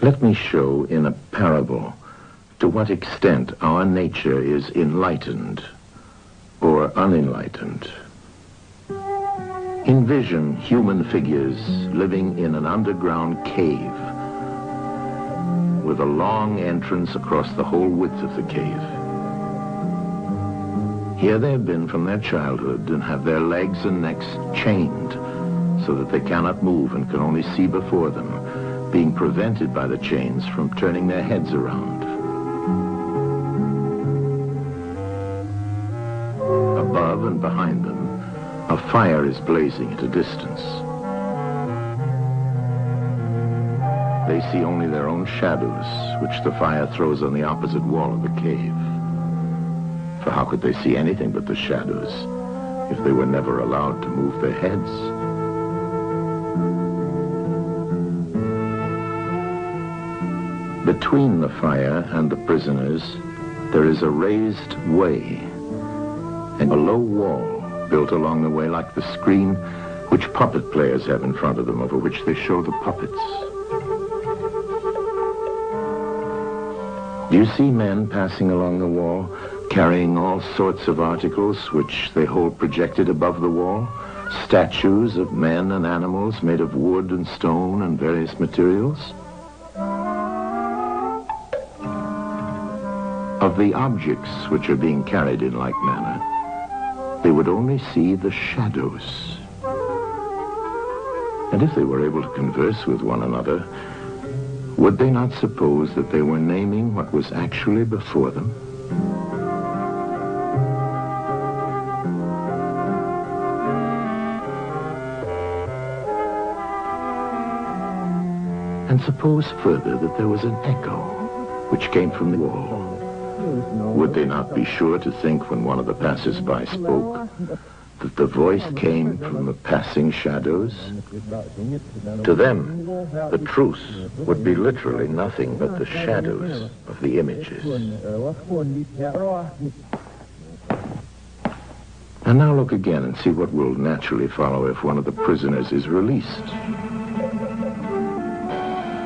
Let me show in a parable to what extent our nature is enlightened or unenlightened. Envision human figures living in an underground cave with a long entrance across the whole width of the cave. Here they have been from their childhood and have their legs and necks chained so that they cannot move and can only see before them, being prevented by the chains from turning their heads around. Above and behind them, a fire is blazing at a distance. They see only their own shadows, which the fire throws on the opposite wall of the cave. For how could they see anything but the shadows if they were never allowed to move their heads? Between the fire and the prisoners, there is a raised way and a low wall built along the way like the screen which puppet players have in front of them, over which they show the puppets. Do you see men passing along the wall, carrying all sorts of articles which they hold projected above the wall? Statues of men and animals made of wood and stone and various materials? Of the objects which are being carried in like manner, they would only see the shadows. And if they were able to converse with one another, would they not suppose that they were naming what was actually before them? And suppose further that there was an echo which came from the wall. Would they not be sure to think, when one of the passers-by spoke, that the voice came from the passing shadows? To them, the truth would be literally nothing but the shadows of the images. And now look again and see what will naturally follow if one of the prisoners is released.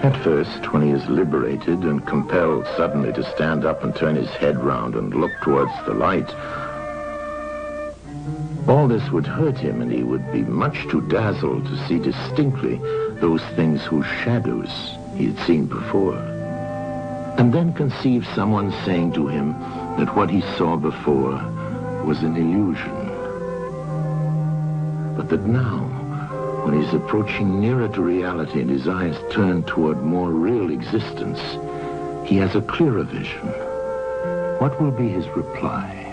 At first, when he is liberated and compelled suddenly to stand up and turn his head round and look towards the light, all this would hurt him, and he would be much too dazzled to see distinctly those things whose shadows he had seen before. And then conceive someone saying to him that what he saw before was an illusion, but that now, when he's approaching nearer to reality and his eyes turn toward more real existence, he has a clearer vision. What will be his reply?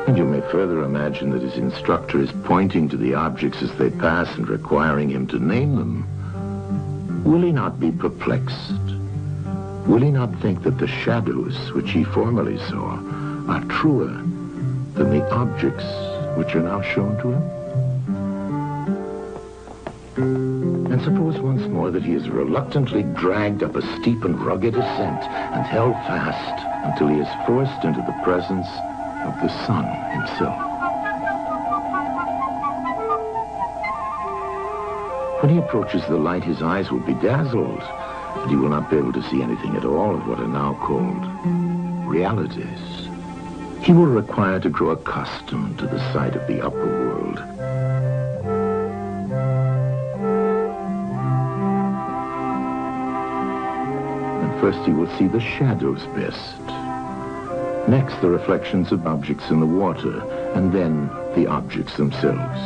And you may further imagine that his instructor is pointing to the objects as they pass and requiring him to name them. Will he not be perplexed? Will he not think that the shadows which he formerly saw are truer than the objects which are now shown to him? And suppose once more that he is reluctantly dragged up a steep and rugged ascent and held fast until he is forced into the presence of the sun himself. When he approaches the light, his eyes will be dazzled, and he will not be able to see anything at all of what are now called realities. He will require to grow accustomed to the sight of the upper world. And first he will see the shadows best. Next, the reflections of objects in the water, and then the objects themselves.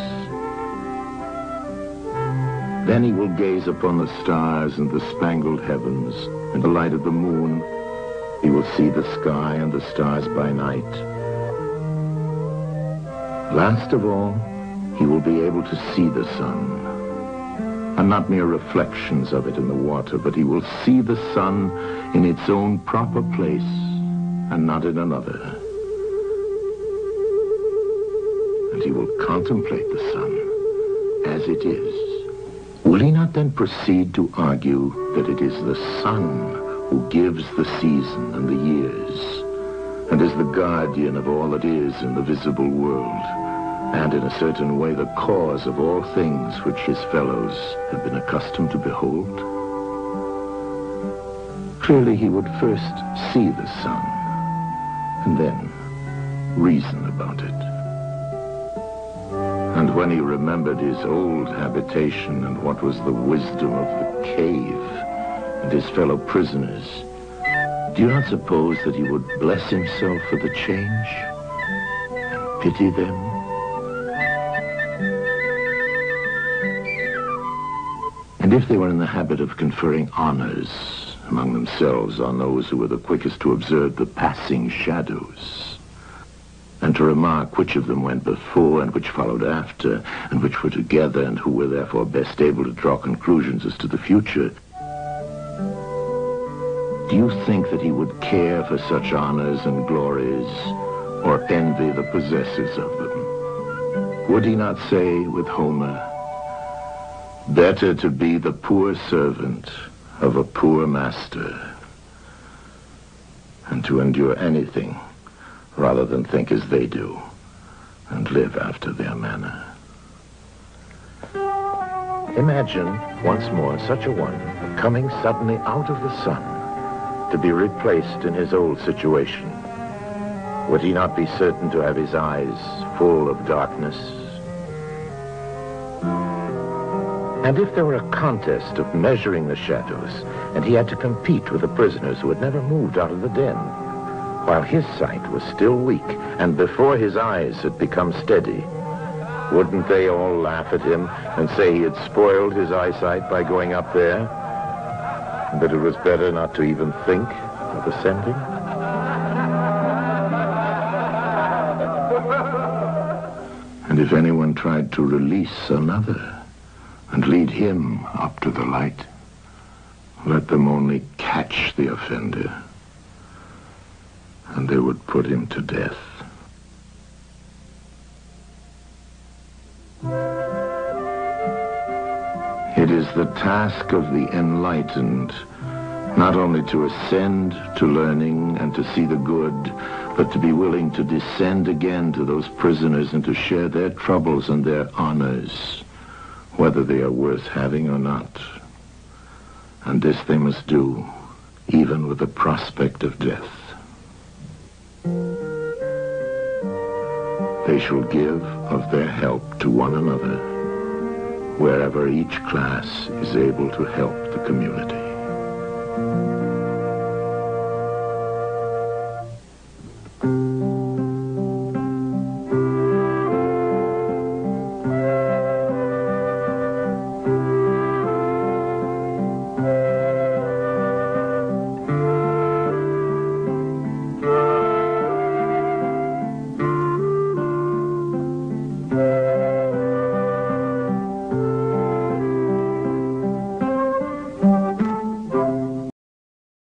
Then he will gaze upon the stars and the spangled heavens and the light of the moon. He will see the sky and the stars by night. Last of all, he will be able to see the sun, and not mere reflections of it in the water, but he will see the sun in its own proper place and not in another. And he will contemplate the sun as it is. Will he not then proceed to argue that it is the sun who gives the season and the years, and is the guardian of all that is in the visible world, and in a certain way the cause of all things which his fellows had been accustomed to behold. Clearly he would first see the sun, and then reason about it. And when he remembered his old habitation and what was the wisdom of the cave and his fellow prisoners, do you not suppose that he would bless himself for the change and pity them? And if they were in the habit of conferring honors among themselves on those who were the quickest to observe the passing shadows, and to remark which of them went before and which followed after, and which were together and who were therefore best able to draw conclusions as to the future, do you think that he would care for such honors and glories, or envy the possessors of them? Would he not say with Homer, "Better to be the poor servant of a poor master, and to endure anything rather than think as they do, and live after their manner"? Imagine, once more, such a one coming suddenly out of the sun to be replaced in his old situation. Would he not be certain to have his eyes full of darkness? And if there were a contest of measuring the shadows, and he had to compete with the prisoners who had never moved out of the den, while his sight was still weak, and before his eyes had become steady, wouldn't they all laugh at him and say he had spoiled his eyesight by going up there, and that it was better not to even think of ascending? And if anyone tried to release another and lead him up to the light, let them only catch the offender, and they would put him to death. It is the task of the enlightened not only to ascend to learning and to see the good, but to be willing to descend again to those prisoners and to share their troubles and their honors, whether they are worth having or not. And this they must do, even with the prospect of death. They shall give of their help to one another, wherever each class is able to help the community.